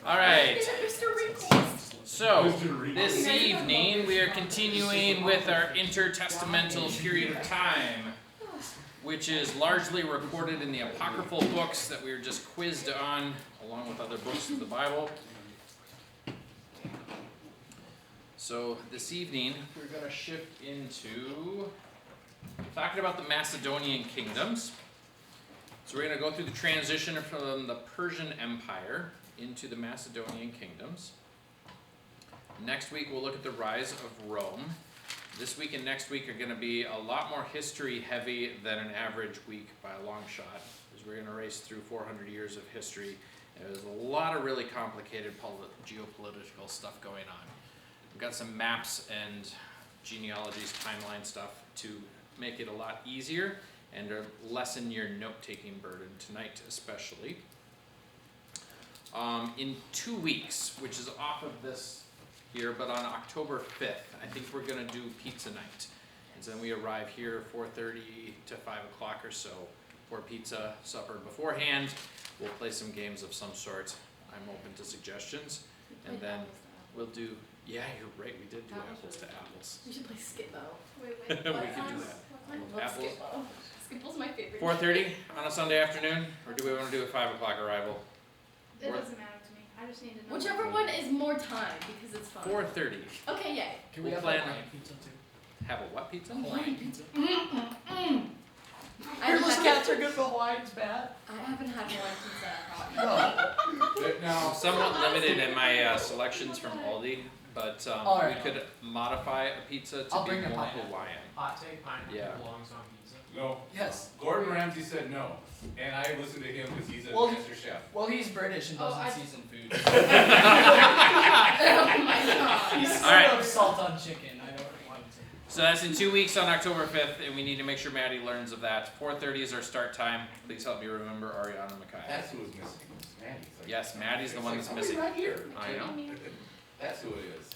All right. So, this evening we are continuing with our intertestamental period of time, which is largely recorded in the apocryphal books that we were just quizzed on, along with other books of the Bible. So, this evening we're going to shift into talking about the Macedonian kingdoms. So we're going to go through the transition from the Persian Empire into the Macedonian kingdoms. Next week we'll look at the rise of Rome. This week and next week are going to be a lot more history heavy than an average week by a long shot, because we're going to race through 400 years of history. And there's a lot of really complicated geopolitical stuff going on. We've got some maps and genealogies, timeline stuff to make it a lot easier and lessen your note-taking burden tonight especially. In 2 weeks, which is off of this here, but on October 5th, I think we're going to do pizza night. And so then we arrive here 4:30 to 5 o'clock or so for pizza supper beforehand. We'll play some games of some sort. I'm open to suggestions. And then we'll do, yeah, you're right, we did do apples to apples. We should play Skip-Bo. We could do that. I love Skip-Bo. Skip-Bo's my favorite. 4:30 on a Sunday afternoon, or do we want to do a 5 o'clock arrival? It doesn't matter to me. I just need to know. Whichever one is more time, because it's fun. 4:30. Okay, yay. Can we We'll have plan- a Hawaiian pizza too? Have a what pizza? Hawaiian pizza. Fearless Cats are good, but Hawaiian's bad. I haven't had Hawaiian pizza. No. I'm somewhat limited in my selections from Aldi, but Alright. we could modify a pizza to I'll be bring a more pineapple. Hawaiian. Hot take pineapple Yeah. belongs on pizza. No. Yes. Gordon Ramsay said no, and I listened to him because he's a Well, master chef. Well, he's British and doesn't I- season food. Oh my god. He's sort Alright. of salt on chicken. I don't want to. So that's in 2 weeks on October 5th, and we need to make sure Maddie learns of that. 4:30 is our start time. Please help me remember Ariana Mackay. That's who was missing. Maddie's like, Yes, Maddie's the one that's "Oh, missing. Right here. I know. That's who it is.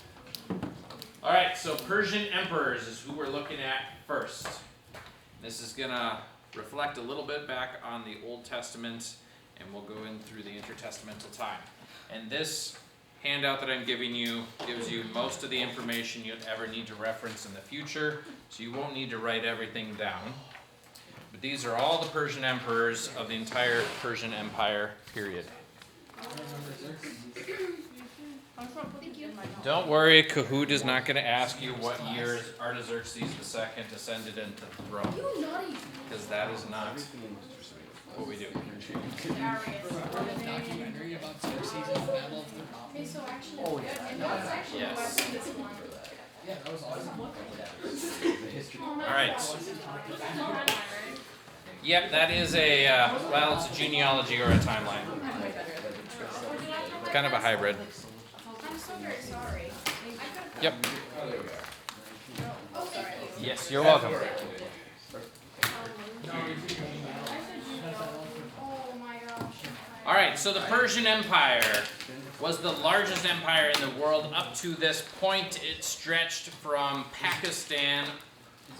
All right, so Persian emperors is who we're looking at first. This is gonna reflect a little bit back on the Old Testament, and we'll go in through the intertestamental time. And this handout that I'm giving you gives you most of the information you'll ever need to reference in the future, so you won't need to write everything down. But these are all the Persian emperors of the entire Persian Empire period. Thank you. Don't worry, Kahoot is not going to ask you what year Artaxerxes II ascended into the throne, You naughty. because that is not what we do. Documentary about Xerxes and the Battle of the Okay, so actually, Oh, and yeah. that's actually Yes. why I see this one. Yeah, that was awesome. All right. Yep, that is a, well, it's a genealogy or a timeline. It's kind of a hybrid. I'm so very sorry. Yep. Oh, sorry. Yes, you're welcome. Oh my gosh. All right, so the Persian Empire was the largest empire in the world up to this point. It stretched from Pakistan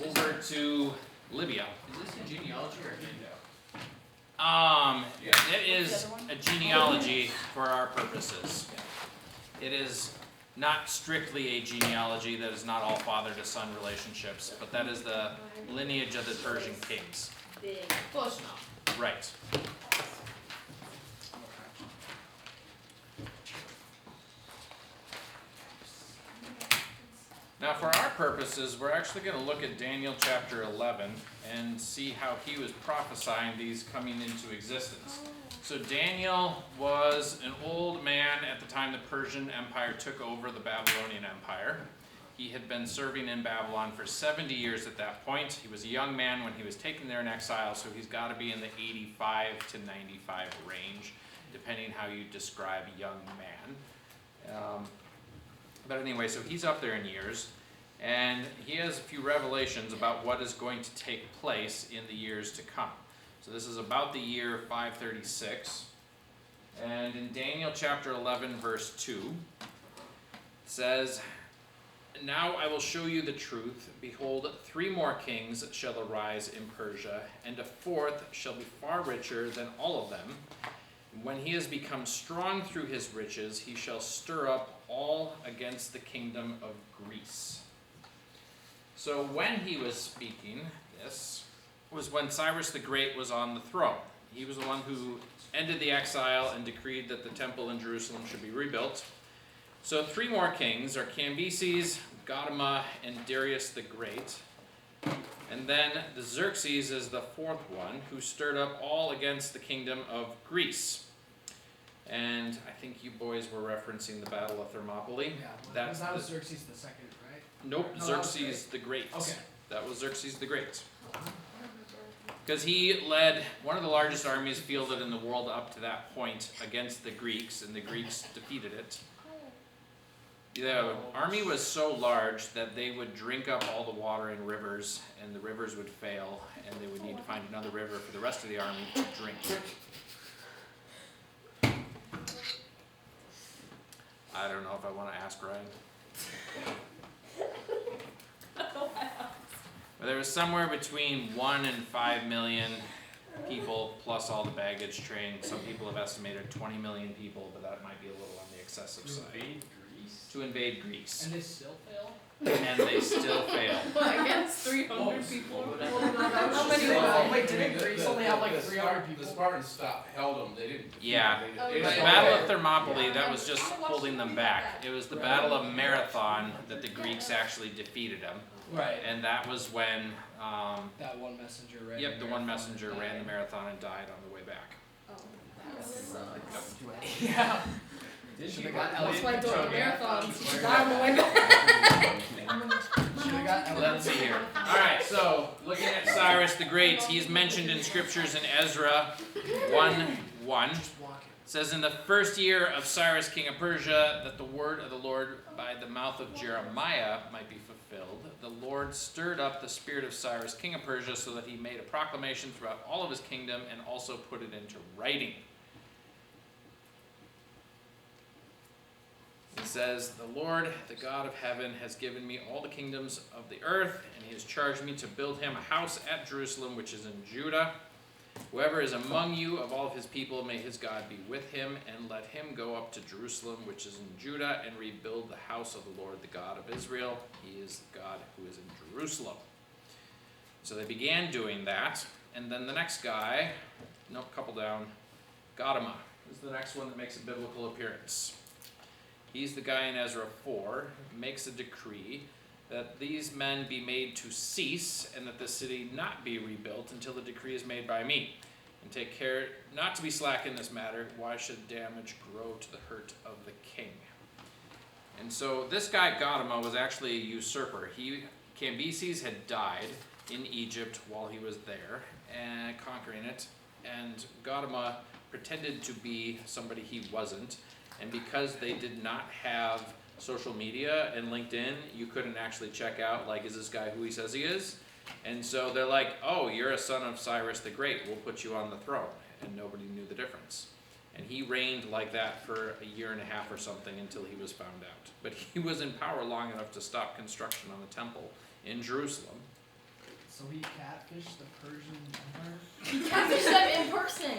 over to Libya. Is this a genealogy or a handout? It is a genealogy for our purposes. It is not strictly a genealogy. That is not all father to son relationships, but that is the lineage of the Persian kings. Close enough. Right. Now, for our purposes, we're actually going to look at Daniel chapter 11 and see how he was prophesying these coming into existence. So Daniel was an old man at the time the Persian Empire took over the Babylonian Empire. He had been serving in Babylon for 70 years at that point. He was a young man when he was taken there in exile, so he's got to be in the 85 to 95 range, depending how you describe young man. But anyway, so he's up there in years, and he has a few revelations about what is going to take place in the years to come. So this is about the year 536. And in Daniel chapter 11, verse 2, it says, "Now I will show you the truth. Behold, 3 more kings shall arise in Persia, and a 4th shall be far richer than all of them. When he has become strong through his riches, he shall stir up all against the kingdom of Greece. So when he was speaking this was when Cyrus the Great was on the throne. He was the one who ended the exile and decreed that the temple in Jerusalem should be rebuilt. So 3 more kings are Cambyses, Gautama, and Darius the Great. And then the Xerxes is the 4th one, who stirred up all against the kingdom of Greece. And I think you boys were referencing the Battle of Thermopylae. Yeah, That's that was the- Xerxes the second, right? Nope, No, that was Xerxes the Great. Okay. That was Xerxes the Great. Because he led one of the largest armies fielded in the world up to that point against the Greeks, and the Greeks defeated it. The army was so large that they would drink up all the water in rivers, and the rivers would fail, and they would need to find another river for the rest of the army to drink. I don't know if I want to ask Ryan. But there was somewhere between 1 and 5 million people, plus all the baggage train. Some people have estimated 20 million people, but that might be a little on the excessive side. Greece? To invade Greece. And they still fail? And they still failed. Against 300 people or whatever. How many Wait, didn't Greece only have like 300 The people? Spartans held them, they didn't. defeat Yeah. them, Oh, they The Right. Battle of Thermopylae, that was just holding them back. It was the Battle of Marathon that the Greeks actually defeated them. Right. And that was when, That one messenger ran. yep, the one marathon messenger and ran the died. marathon and died on the way back. Oh, that sucks. Yeah. Should've got That's why I don't Elliot do marathons. Kipchoge. Die on the way back. Should've got Let's see here. Alright, so looking at Cyrus the Great, he's mentioned in scriptures in Ezra 1:1. Just walking. It says, in the first year of Cyrus king of Persia, that the word of the Lord by the mouth of Jeremiah might be fulfilled, the Lord stirred up the spirit of Cyrus king of Persia so that he made a proclamation throughout all of his kingdom and also put it into writing. He says, the Lord, the God of heaven, has given me all the kingdoms of the earth, and he has charged me to build him a house at Jerusalem, which is in Judah. Whoever is among you of all of his people, may his God be with him, and let him go up to Jerusalem, which is in Judah, and rebuild the house of the Lord, the God of Israel. He is the God who is in Jerusalem. So they began doing that, and then the next guy, nope, couple down, Gautama is the next one that makes a biblical appearance. He's the guy in Ezra 4, makes a decree that these men be made to cease, and that the city not be rebuilt until the decree is made by me. And take care not to be slack in this matter. Why should damage grow to the hurt of the king? And so this guy Gautama was actually a usurper. Cambyses had died in Egypt while he was there, and conquering it, and Gautama pretended to be somebody he wasn't. And because they did not have social media and LinkedIn, you couldn't actually check out, like, is this guy who he says he is? And so they're like, oh, you're a son of Cyrus the Great, we'll put you on the throne. And nobody knew the difference. And he reigned like that for a year and a half or something until he was found out. But he was in power long enough to stop construction on the temple in Jerusalem. So he catfished the Persian Empire? You catfish them in person.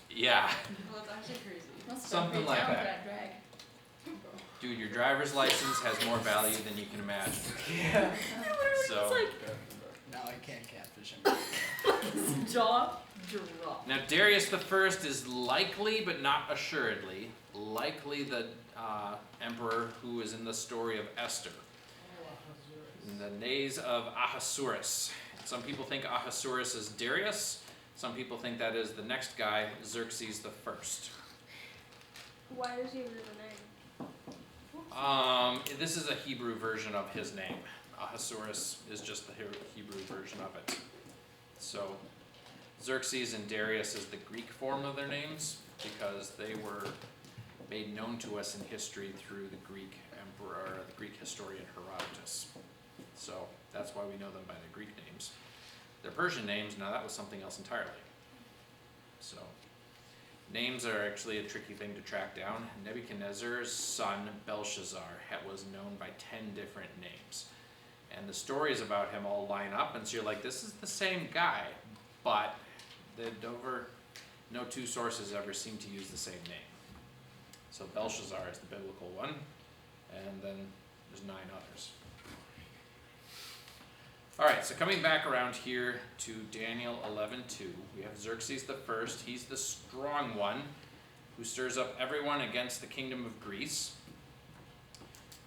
Yeah. Well, that's actually crazy. Must have Something been like down that. for drag. Dude, your driver's license has more value than you can imagine. Yeah. So, Now I can't catfish him. His jaw dropped. now Darius the First is likely, but not assuredly, likely the emperor who is in the story of Esther. In the days of Ahasuerus. Some people think Ahasuerus is Darius. Some people think that is the next guy, Xerxes the First. Why does he have a name? This is a Hebrew version of his name. Ahasuerus is just the Hebrew version of it. So, Xerxes and Darius is the Greek form of their names because they were made known to us in history through the Greek emperor, or the Greek historian Herodotus. So, that's why we know them by their Greek names. Their Persian names, now that was something else entirely. So, names are actually a tricky thing to track down. Nebuchadnezzar's son, Belshazzar, was known by 10 different names. And the stories about him all line up, and so you're like, this is the same guy. But over no two sources ever seem to use the same name. So Belshazzar is the biblical one, and then there's 9 others. Alright, so coming back around here to Daniel 11:2, we have Xerxes the First. He's the strong one who stirs up everyone against the kingdom of Greece.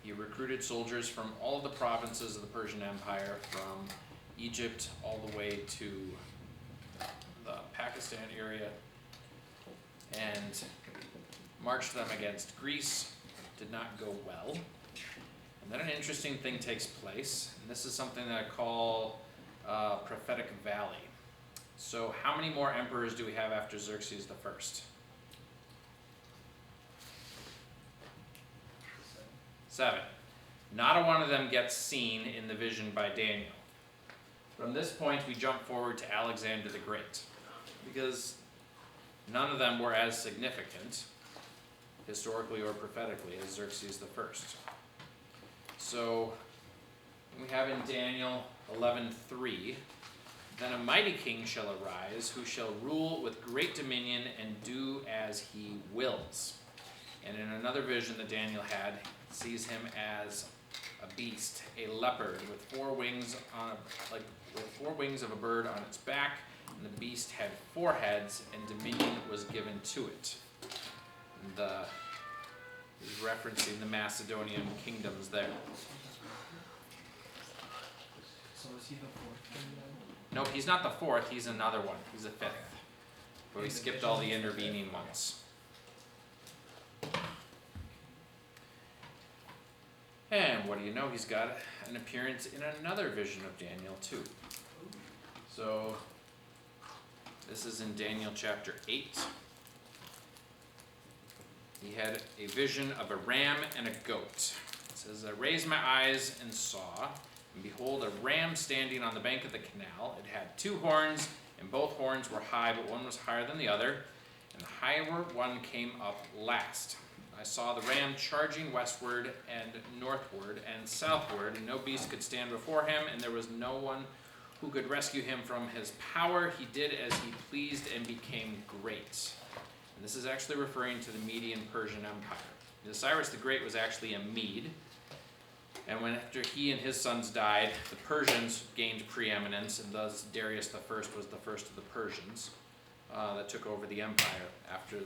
He recruited soldiers from all of the provinces of the Persian Empire, from Egypt all the way to the Pakistan area, and marched them against Greece. Did not go well. And then an interesting thing takes place, and this is something that I call prophetic valley. So how many more emperors do we have after Xerxes the First? 7. Not a one of them gets seen in the vision by Daniel. From this point, we jump forward to Alexander the Great, because none of them were as significant, historically or prophetically, as Xerxes the First. So, we have in Daniel 11:3, then a mighty king shall arise, who shall rule with great dominion and do as he wills. And in another vision that Daniel had, sees him as a beast, a leopard with 4 wings with 4 wings of a bird on its back, and the beast had 4 heads, and dominion was given to it. And he's referencing the Macedonian kingdoms there. So is he the 4th king then? No, he's not the 4th, he's another one. He's a 5th. But we skipped all the intervening ones. And what do you know? He's got an appearance in another vision of Daniel too. So, this is in Daniel chapter 8. He had a vision of a ram and a goat. It says, I raised my eyes and saw, and behold, a ram standing on the bank of the canal. It had 2 horns, and both horns were high, but one was higher than the other, and the higher one came up last. I saw the ram charging westward and northward and southward, and no beast could stand before him, and there was no one who could rescue him from his power. He did as he pleased and became great. And this is actually referring to the Median Persian Empire. Cyrus the Great was actually a Mede, and when after he and his sons died, the Persians gained preeminence, and thus Darius the First was the first of the Persians that took over the empire after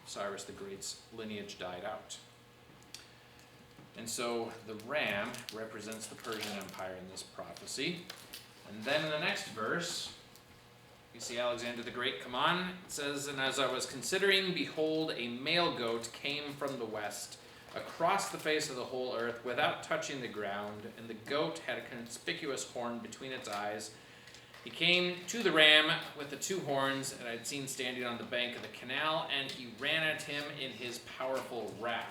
Cyrus the Great's lineage died out. And so the ram represents the Persian Empire in this prophecy. And then in the next verse, you see Alexander the Great come on. It says, and as I was considering, behold, a male goat came from the west, across the face of the whole earth, without touching the ground, and the goat had a conspicuous horn between its eyes. He came to the ram with the 2 horns that I had seen standing on the bank of the canal, and he ran at him in his powerful wrath.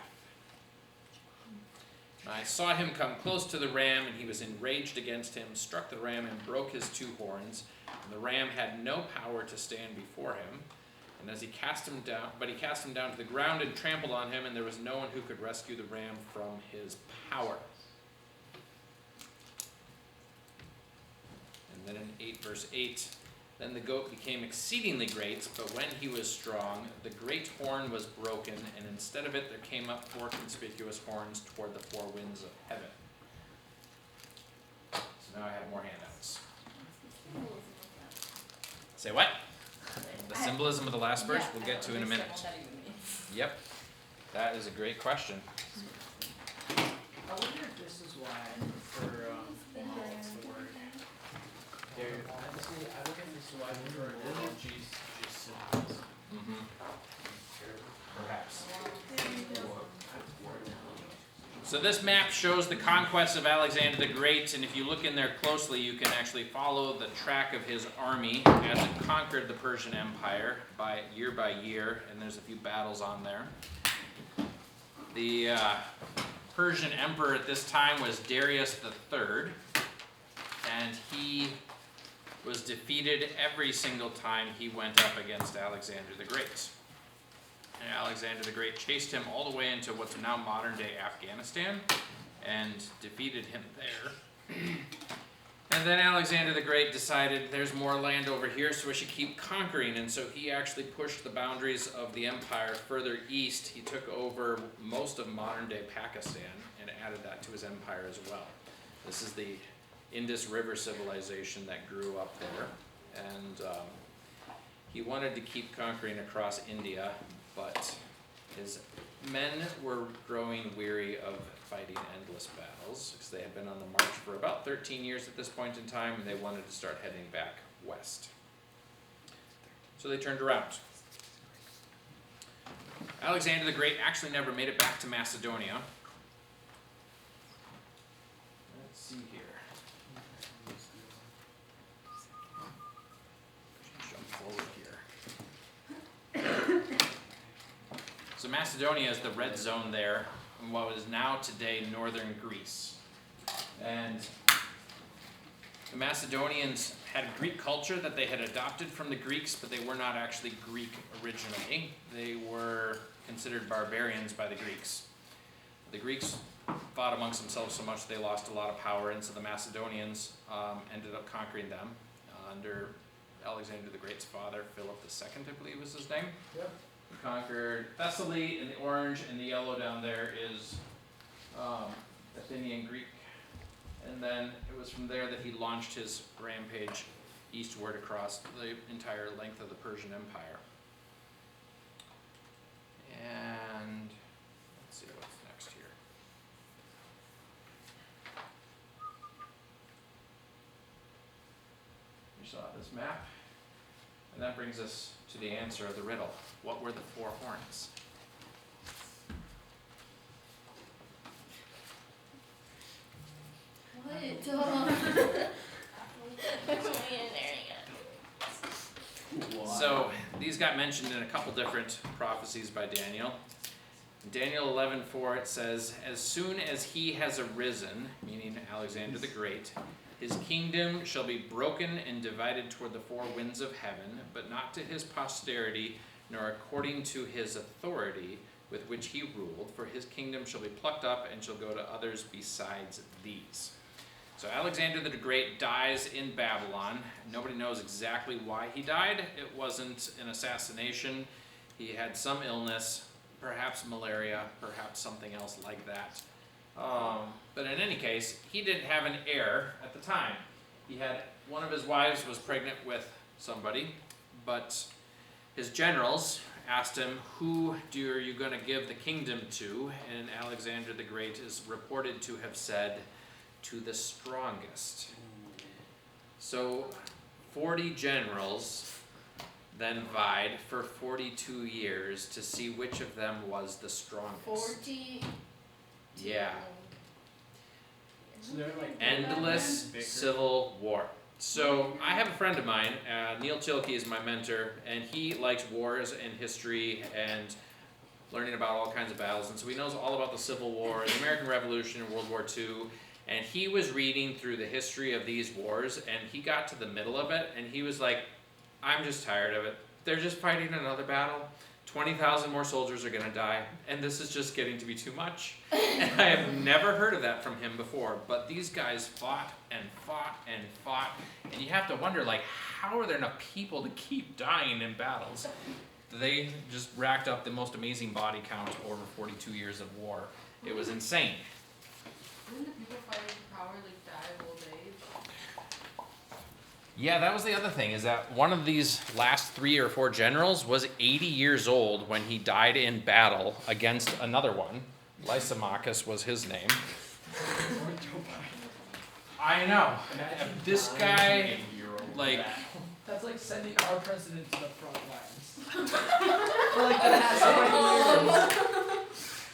And I saw him come close to the ram, and he was enraged against him, struck the ram, and broke his 2 horns. And the ram had no power to stand before him. And as he cast him down, to the ground and trampled on him, and there was no one who could rescue the ram from his power. And then in verse 8, then the goat became exceedingly great, but when he was strong, the great horn was broken, and instead of it there came up 4 conspicuous horns toward the 4 winds of heaven. So now I have more handouts. Say what? The symbolism of the last verse we'll get to in a minute. Yep, that is a great question. I wonder if this is why for word. Honestly, I wonder if this is why for just symbols. Perhaps. So this map shows the conquest of Alexander the Great, and if you look in there closely, you can actually follow the track of his army as it conquered the Persian Empire by year, and there's a few battles on there. The Persian emperor at this time was Darius III, and he was defeated every single time he went up against Alexander the Great. And Alexander the Great chased him all the way into what's now modern-day Afghanistan and defeated him there. And then Alexander the Great decided there's more land over here, so we should keep conquering. And so he actually pushed the boundaries of the empire further east. He took over most of modern-day Pakistan and added that to his empire as well. This is the Indus River civilization that grew up there. And he wanted to keep conquering across India, but his men were growing weary of fighting endless battles because they had been on the march for about 13 years at this point in time, and they wanted to start heading back west. So they turned around. Alexander the Great actually never made it back to Macedonia. Let's see here. Jump forward here. So Macedonia is the red zone there in what is now today northern Greece. And the Macedonians had a Greek culture that they had adopted from the Greeks, but they were not actually Greek originally. They were considered barbarians by the Greeks. The Greeks fought amongst themselves so much they lost a lot of power, and so the Macedonians ended up conquering them under Alexander the Great's father, Philip II, I believe was his name. Yep. He conquered Thessaly, and the orange and the yellow down there is Athenian Greek. And then it was from there that he launched his rampage eastward across the entire length of the Persian Empire. And let's see what's next here. You saw this map, and that brings us to the answer of the riddle. What were the four horns? So these got mentioned in a couple different prophecies by Daniel. In Daniel 11:4 it says, "As soon as he has arisen," meaning Alexander the Great, "his kingdom shall be broken and divided toward the four winds of heaven, but not to his posterity, nor according to his authority with which he ruled, for his kingdom shall be plucked up and shall go to others besides these." So Alexander the Great dies in Babylon. Nobody knows exactly why he died. It wasn't an assassination. He had some illness, perhaps malaria, perhaps something else like that. But in any case, he didn't have an heir at the time. He had, one of his wives was pregnant with somebody, but his generals asked him, "Who are you going to give the kingdom to?" And Alexander the Great is reported to have said, "To the strongest." So 40 generals then vied for 42 years to see which of them was the strongest. 40. Yeah. So they're like Endless bicker. civil war. So I have a friend of mine, Neil Tilke is my mentor, and he likes wars and history and learning about all kinds of battles, and so he knows all about the Civil War, the American Revolution, and World War II. And he was reading through the history of these wars, and he got to the middle of it, and he was like, "I'm just tired of it. They're just fighting another battle. 20,000 more soldiers are gonna die, and this is just getting to be too much." And I have never heard of that from him before, but these guys fought and fought and fought, and you have to wonder, like, how are there enough people to keep dying in battles? They just racked up the most amazing body count over 42 years of war. It was insane. Didn't the people fighting for power like die of old age? Yeah, that was the other thing, is that one of these last 3 or 4 generals was 80 years old when he died in battle against another one. Lysimachus was his name. I know. This guy, like, That's like sending our president to the front lines. For like the past 20 years.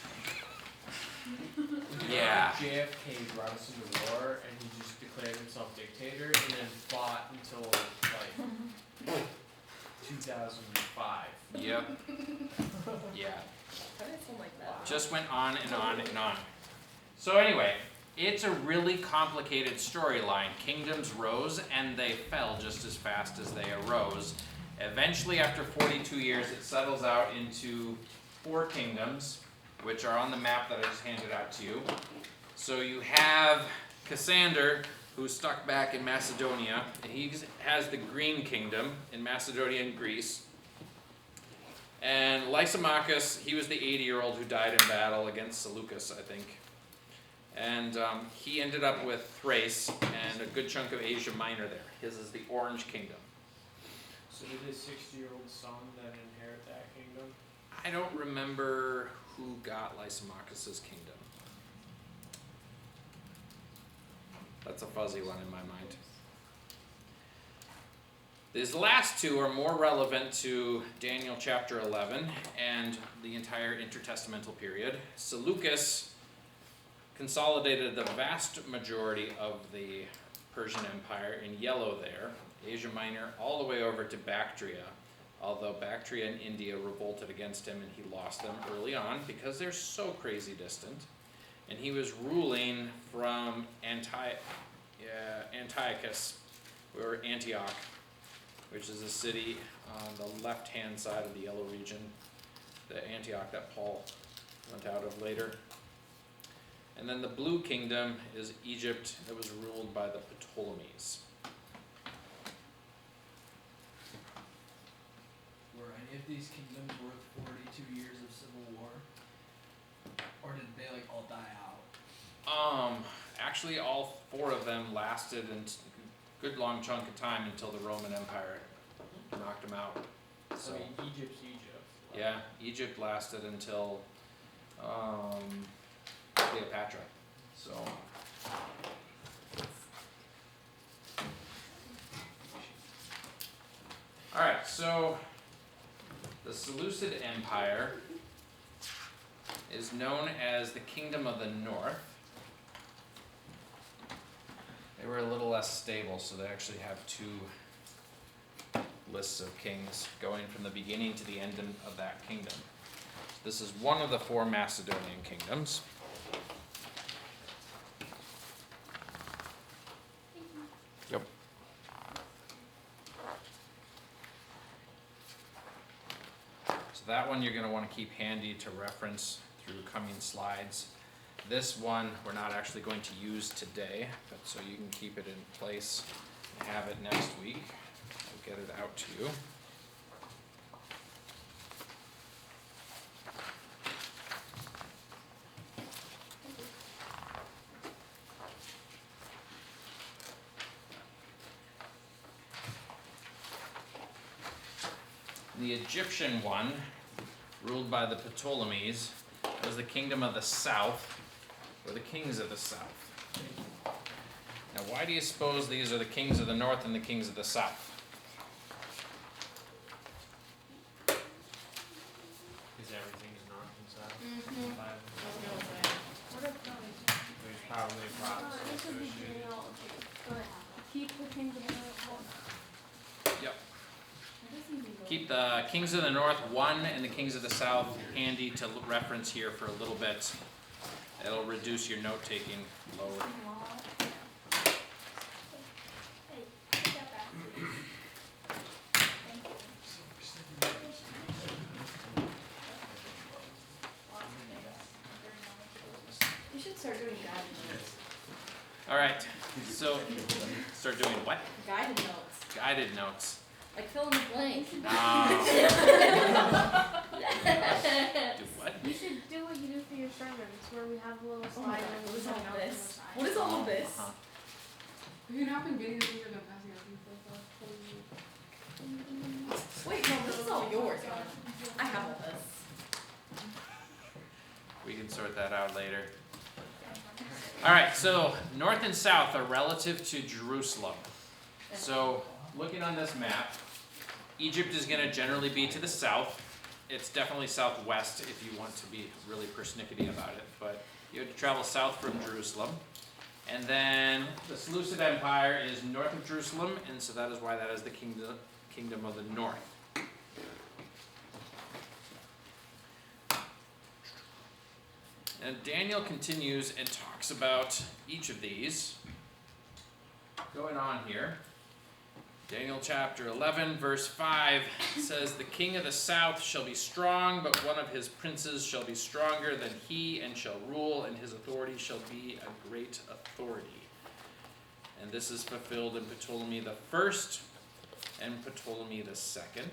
yeah. JFK brought us into war, and he just declared himself dictator, and then fought until like 2005. Yep. Yeah. Why did it sound like that? Just went on and on and on. So anyway, it's a really complicated storyline. Kingdoms rose and they fell just as fast as they arose. Eventually, after 42 years, it settles out into 4 kingdoms, which are on the map that I just handed out to you. So you have Cassander, who's stuck back in Macedonia. He has the Green Kingdom in Macedonia and Greece. And Lysimachus, he was the 80-year-old who died in battle against Seleucus, I think. And he ended up with Thrace and a good chunk of Asia Minor there. His is the Orange Kingdom. So did his 60-year-old son then inherit that kingdom? I don't remember who got Lysimachus's kingdom. That's a fuzzy one in my mind. These last two are more relevant to Daniel chapter 11 and the entire intertestamental period. Seleucus consolidated the vast majority of the Persian Empire in yellow there, Asia Minor, all the way over to Bactria, although Bactria and India revolted against him and he lost them early on because they're so crazy distant. And he was ruling from Antiochus, or Antioch, which is a city on the left-hand side of the yellow region, the Antioch that Paul went out of later. And then the blue kingdom is Egypt, that was ruled by the Ptolemies. Were any of these kingdoms worth 42 years of civil war? Or did they like all die out? Actually all four of them lasted a good long chunk of time until the Roman Empire knocked them out. So Egypt's Egypt. Yeah, Egypt lasted until Cleopatra. So alright, so the Seleucid Empire is known as the Kingdom of the North. They were a little less stable, so they actually have two lists of kings going from the beginning to the end of that kingdom. This is one of the four Macedonian kingdoms. Yep. So that one you're going to want to keep handy to reference through coming slides. This one we're not actually going to use today, but so you can keep it in place and have it next week. I'll get it out to you. The Egyptian one, ruled by the Ptolemies, was the kingdom of the south, or the kings of the south. Now, why do you suppose these are the kings of the north and the kings of the south? Because everything's north and south. Mm-hmm. What are those? There's probably props This would be associated. genealogy. Go ahead. Keep the kingdom of Yep. Keep the kings of the north 1 and the kings of the south handy to reference here for a little bit. It'll reduce your note-taking load. Hey, put that back. Thank you. You should start doing guided notes. Alright, so start doing what? Guided notes. Guided notes. Like fill in the blank. No. Do what? You should do what you do for your sermons, where we have a little Oh my slide god, and what we is put all notes on the this? side. What is all this? Uh-huh. You can have been getting the things I've been passing out to you. Wait, no, this is all yours. I have all this. We can sort that out later. Alright, so north and south are relative to Jerusalem. So, looking on this map, Egypt is going to generally be to the south. It's definitely southwest if you want to be really persnickety about it. But you have to travel south from Jerusalem. And then the Seleucid Empire is north of Jerusalem, and so that is why that is the kingdom of the north. And Daniel continues and talks about each of these. Going on here. Daniel chapter 11, verse 5 says, "The king of the south shall be strong, but one of his princes shall be stronger than he, and shall rule, and his authority shall be a great authority." And this is fulfilled in Ptolemy the first and Ptolemy the second.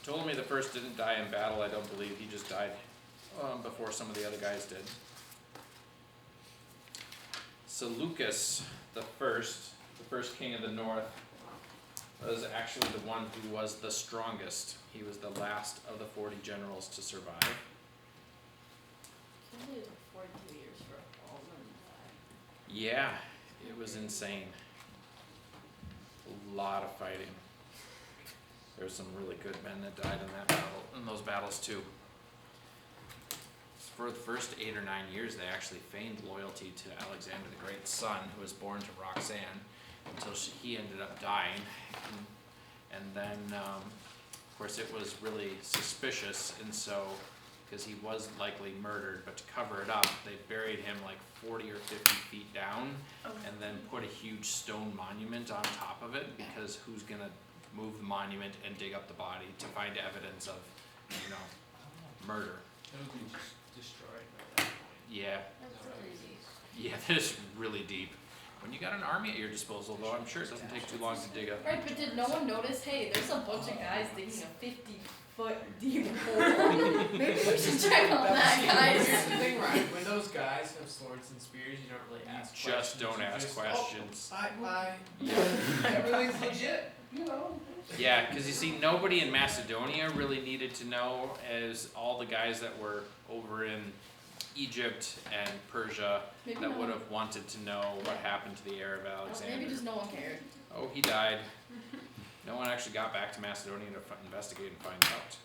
Ptolemy the first didn't die in battle, I don't believe. He just died before some of the other guys did. Seleucus the first king of the north, was actually the one who was the strongest. He was the last of the 40 generals to survive. Can't believe it took 42 years for all of them to die. Yeah, it was insane. A lot of fighting. There's some really good men that died in those battles too. For the first 8 or 9 years, they actually feigned loyalty to Alexander the Great's son, who was born to Roxanne, until he ended up dying. And then, of course, it was really suspicious, and so, because he was likely murdered, but to cover it up, they buried him like 40 or 50 feet down, and then put a huge stone monument on top of it, because who's gonna move the monument and dig up the body to find evidence of, murder? It would be just destroyed by that point. Yeah, That's really deep. yeah, that is really deep. When you got an army at your disposal, though, I'm sure it doesn't take too long to dig up. Right, but did no one notice, hey, there's a bunch of guys digging a 50-foot deep hole? Maybe we should check on that, guys. Here's the thing, right? When those guys have swords and spears, you don't really ask questions. Just don't you ask just, questions. Oh, bye. Yeah. Everything's legit. You know. Yeah, because you see, nobody in Macedonia really needed to know, as all the guys that were over in Egypt and Persia Maybe that no would one- have wanted to know what happened to the heir of Alexander. Maybe just no one cared. Oh, he died. No one actually got back to Macedonia to investigate and find out.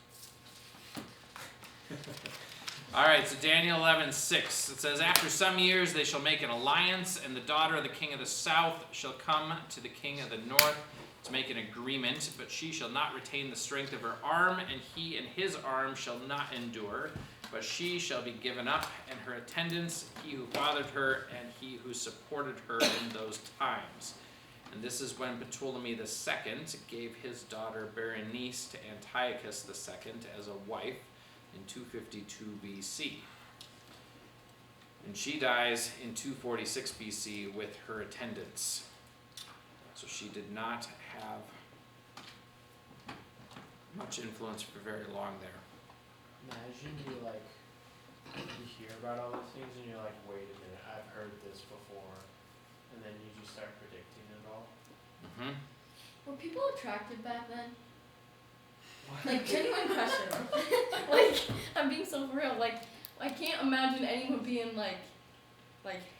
Alright, so Daniel 11:6. It says, after some years they shall make an alliance, and the daughter of the king of the south shall come to the king of the north to make an agreement, but she shall not retain the strength of her arm, and he and his arm shall not endure, but she shall be given up, and her attendants, he who fathered her, and he who supported her in those times. And this is when Ptolemy II gave his daughter Berenice to Antiochus II as a wife in 252 BC. And she dies in 246 BC with her attendants. So she did not have much influence for very long there. Imagine you hear about all these things and you're like, wait a minute, I've heard this before, and then you just start predicting it all. Mm-hmm. Were people attracted back then? Like, genuine question. Like, I'm being so for real. Like, I can't imagine anyone being like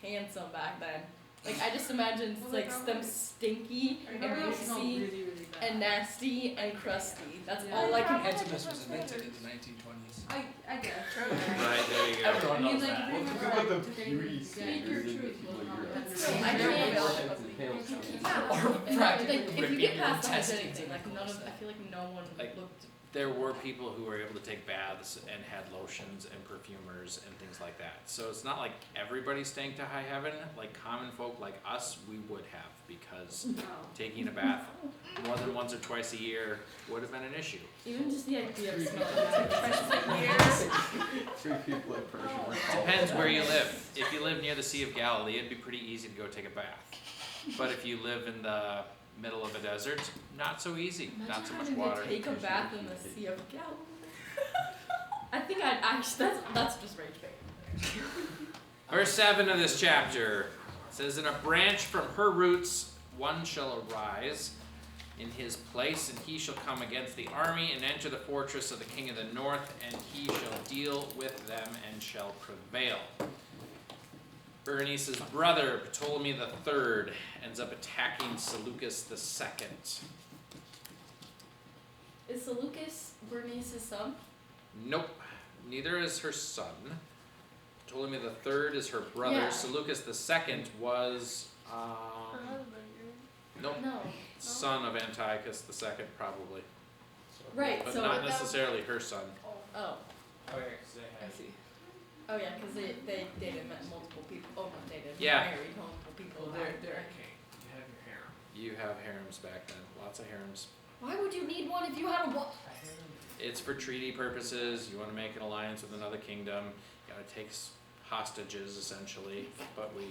handsome back then. Like, I just imagine Well, like like, them stinky and Everybody else smelled greasy really, really bad. and nasty and crusty. That's Yeah. all I can. Handsomeness was invented in the 1920s. I guess. Right, there you go. Everyone I mean, knows like, that. if you Well, think were about like, the to beauty speak your standards truth, that well, people that's use. still, I I can't- can't. And, practically like, if you ripping get your past the intestines hygienic thing, like and none of, stuff. I feel like no one Like- looked. There were people who were able to take baths and had lotions and perfumers and things like that. So it's not like everybody stank to high heaven. Like common folk like us, we would have, because taking a bath more than once or twice a year would have been an issue. Even just the idea of smelling like twice years. 3 people in Persia. Depends where you live. If you live near the Sea of Galilee, it'd be pretty easy to go take a bath. But if you live in the middle of a desert, not so easy. Not so much Imagine having water. to take a bath in the Sea of Galilee. I think I'd actually, that's just rage bait. Verse 7 of this chapter says, "And a branch from her roots one shall arise in his place, and he shall come against the army and enter the fortress of the king of the north, and he shall deal with them and shall prevail." Berenice's brother, Ptolemy III, ends up attacking Seleucus II. Is Seleucus Bernice's son? Nope, neither is her son. Ptolemy III is her brother. Yeah. Seleucus II was, nope, No. son of Antiochus II, probably. Right, But so not that- necessarily her son. Oh, Oh yeah, 'cause they I had. see. Oh yeah, because they dated multiple people. Oh, not dated. Yeah. Married multiple people. Well, they're a king. You have your harem. You have harems back then, lots of harems. Why would you need one if you had a wall? It's for treaty purposes. You want to make an alliance with another kingdom. You gotta take hostages essentially, but we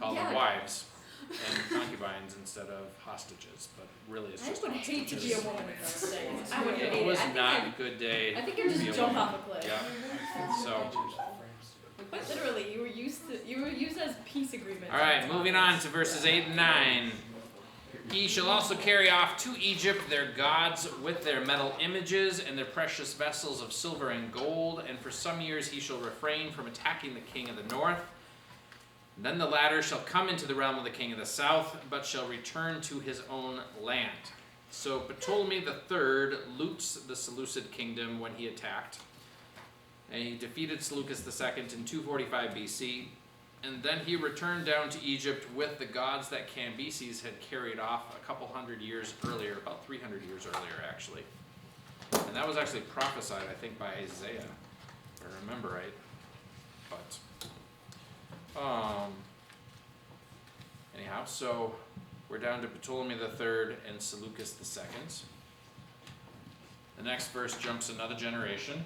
call Yeah. them wives and concubines instead of hostages, but really it's I just would hate to be a hostages. woman in those days. I would hate It was I think not I'd- a good day I think I'd to be just a jump woman. off a cliff. Yeah, so, Quite literally, you were used as peace agreements. alright, moving on to verses 8 and 9. He shall also carry off to Egypt their gods with their metal images and their precious vessels of silver and gold, and for some years he shall refrain from attacking the king of the north. Then the latter shall come into the realm of the king of the south, but shall return to his own land. So Ptolemy III loots the Seleucid kingdom when he attacked, and he defeated Seleucus II in 245 BC. And then he returned down to Egypt with the gods that Cambyses had carried off a couple hundred years earlier, about 300 years earlier actually. And that was actually prophesied, I think, by Isaiah, if I remember right. But, anyhow, so we're down to Ptolemy III and Seleucus II. The next verse jumps another generation.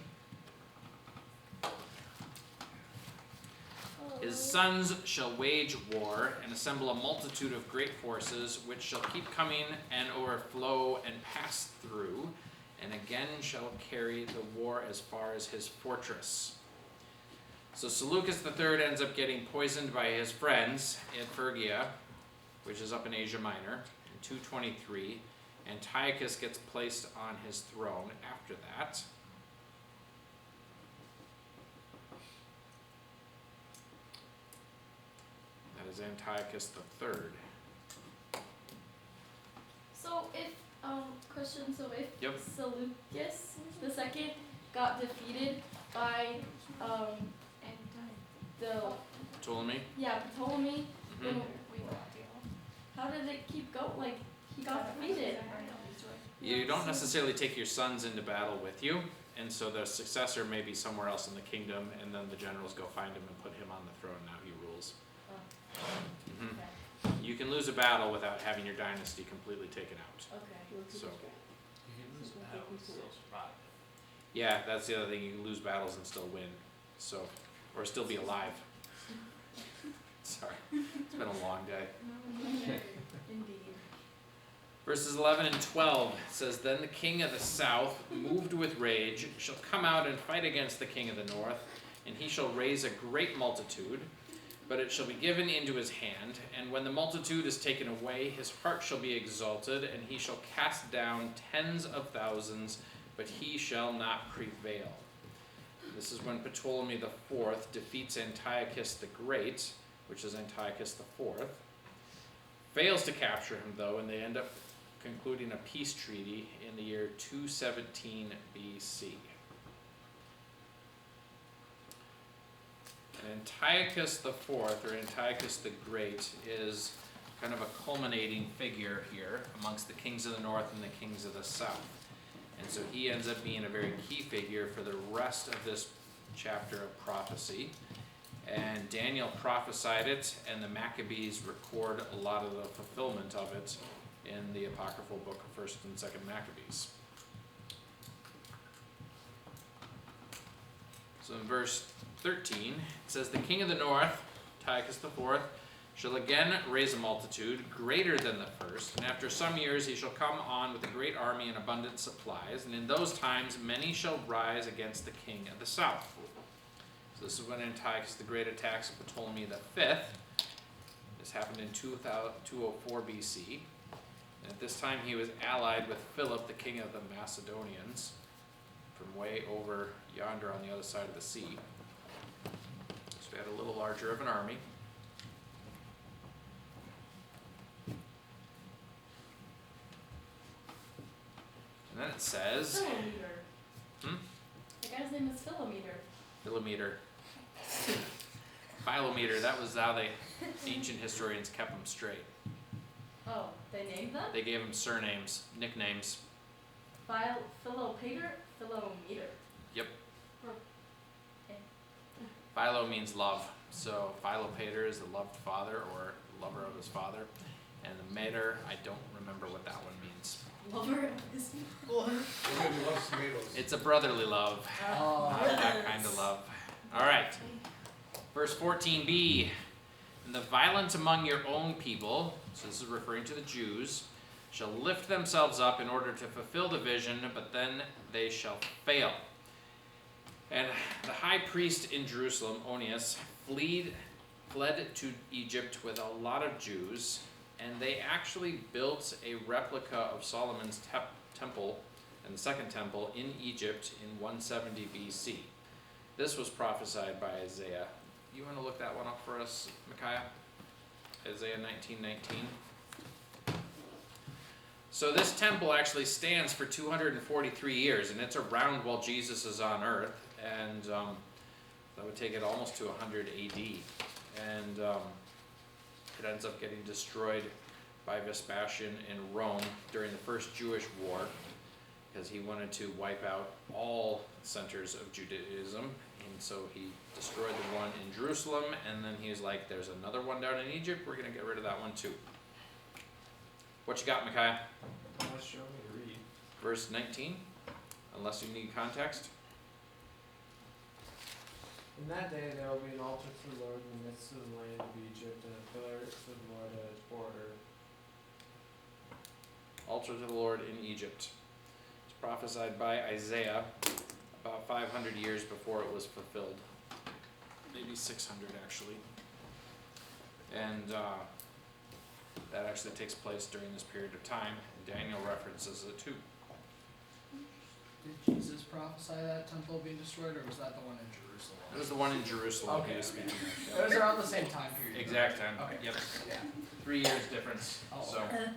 His sons shall wage war and assemble a multitude of great forces, which shall keep coming and overflow and pass through, and again shall carry the war as far as his fortress. So Seleucus III ends up getting poisoned by his friends at Phrygia, which is up in Asia Minor, in 223. Antiochus gets placed on his throne after that. That is Antiochus III. So if question, so if Yep. Seleucus II got defeated by the Ptolemy? Ptolemy, Mhm. then how did it keep going? Like he got defeated. You don't necessarily take your sons into battle with you, and so the successor may be somewhere else in the kingdom, and then the generals go find him and put him on the throne. Now he rules. Mhm. You can lose a battle without having your dynasty completely taken out. Okay. So, You can lose battle and still survive. yeah, that's the other thing. You can lose battles and still win. So, or still be alive. Sorry, it's been a long day. Indeed. Verses 11 and 12 says, Then the king of the south, moved with rage, shall come out and fight against the king of the north, and he shall raise a great multitude, but it shall be given into his hand. And when the multitude is taken away, his heart shall be exalted, and he shall cast down tens of thousands, but he shall not prevail. This is when Ptolemy IV defeats Antiochus the Great, which is Antiochus IV. Fails to capture him, though, and they end up concluding a peace treaty in the year 217 BC. And Antiochus IV, or Antiochus the Great, is kind of a culminating figure here amongst the kings of the north and the kings of the south. And so he ends up being a very key figure for the rest of this chapter of prophecy. And Daniel prophesied it, and the Maccabees record a lot of the fulfillment of it in the apocryphal book of 1st and 2nd Maccabees. So in verse 13, it says, The king of the north, Antiochus IV, shall again raise a multitude greater than the first, and after some years he shall come on with a great army and abundant supplies, and in those times many shall rise against the king of the south. So this is when Antiochus the Great attacks Ptolemy V. This happened in 204 BC. And at this time he was allied with Philip, the king of the Macedonians, from way over yonder on the other side of the sea. So he had a little larger of an army. And then it says, Philometer. The guy's name is Philometer. Philometer. Philometer, that was how the ancient historians kept them straight. Oh, they named them? They gave them surnames, nicknames. Philopater? Philometer. Yep. Or- okay. Philo means love. So Philopater is the loved father or lover of his father. And the mater, I don't remember what that one means. Lover of his Everybody loves tomatoes. It's a brotherly love. Oh. Not that kind of love. Alright. Verse 14b, and the violent among your own people, so this is referring to the Jews, shall lift themselves up in order to fulfill the vision, but then they shall fail. And the high priest in Jerusalem, Onias, fled to Egypt with a lot of Jews, and they actually built a replica of Solomon's temple and the second temple in Egypt in 170 BC. This was prophesied by Isaiah. You want to look that one up for us, Micaiah? Isaiah 19:19. So this temple actually stands for 243 years, and it's around while Jesus is on earth, and that would take it almost to 100 AD. And it ends up getting destroyed by Vespasian in Rome during the First Jewish War, because he wanted to wipe out all centers of Judaism, and so he destroyed the one in Jerusalem, and then he was like, there's another one down in Egypt, we're going to get rid of that one too. What you got, Micaiah? Unless show me to read. Verse 19, unless you need context. In that day there will be an altar to the Lord in the midst of the land of Egypt, and a pillar to the Lord at its border. Altar to the Lord in Egypt. It's prophesied by Isaiah about 500 years before it was fulfilled. Maybe 600 actually. And that actually takes place during this period of time. Daniel references it too. Did Jesus prophesy that temple being destroyed, or was that the one in Jerusalem? It was the one in Jerusalem he Okay, was speaking It of. was around the same time period. Exact time. Okay. Yep. Yeah. 3 years difference. Oh, So. okay.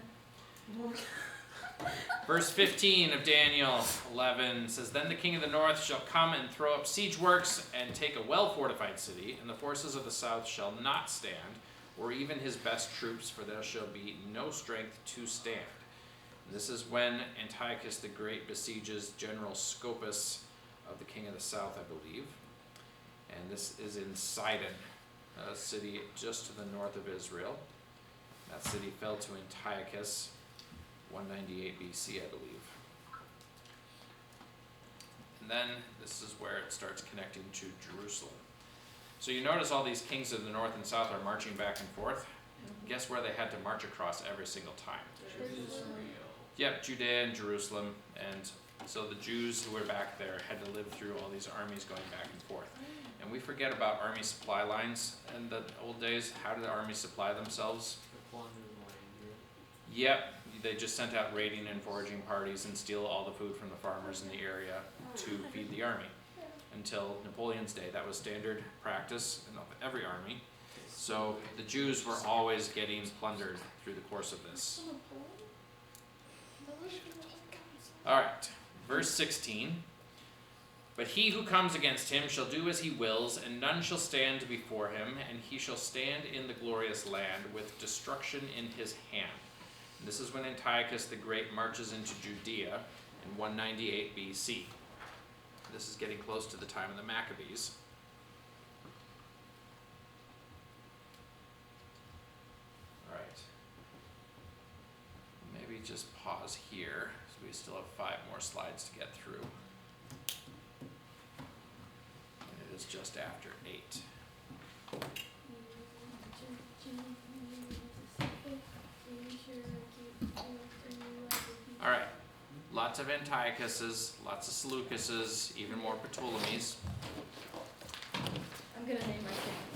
Verse 15 of Daniel 11 says, Then the king of the north shall come and throw up siege works and take a well-fortified city, and the forces of the south shall not stand, or even his best troops, for there shall be no strength to stand. And this is when Antiochus the Great besieges General Scopas of the king of the south, I believe. And this is in Sidon, a city just to the north of Israel. That city fell to Antiochus 198 BC, I believe. And then this is where it starts connecting to Jerusalem. So you notice all these kings of the north and south are marching back and forth. Guess where they had to march across every single time? Yep, Judea and Jerusalem. And so the Jews who were back there had to live through all these armies going back and forth. And we forget about army supply lines in the old days. How did the army supply themselves? The plunder and land. Yep, they just sent out raiding and foraging parties and steal all the food from the farmers in the area to feed the army. Until Napoleon's day, that was standard practice in every army. So the Jews were always getting plundered through the course of this. Alright, verse 16. But he who comes against him shall do as he wills, and none shall stand before him, and he shall stand in the glorious land with destruction in his hand. And this is when Antiochus the Great marches into Judea in 198 BC. This is getting close to the time of the Maccabees. Alright. Maybe just pause here, so we still have 5 more slides to get through. And it is just after 8. Alright. Lots of Antiochuses, lots of Seleucuses, even more Ptolemies. I'm gonna name my kid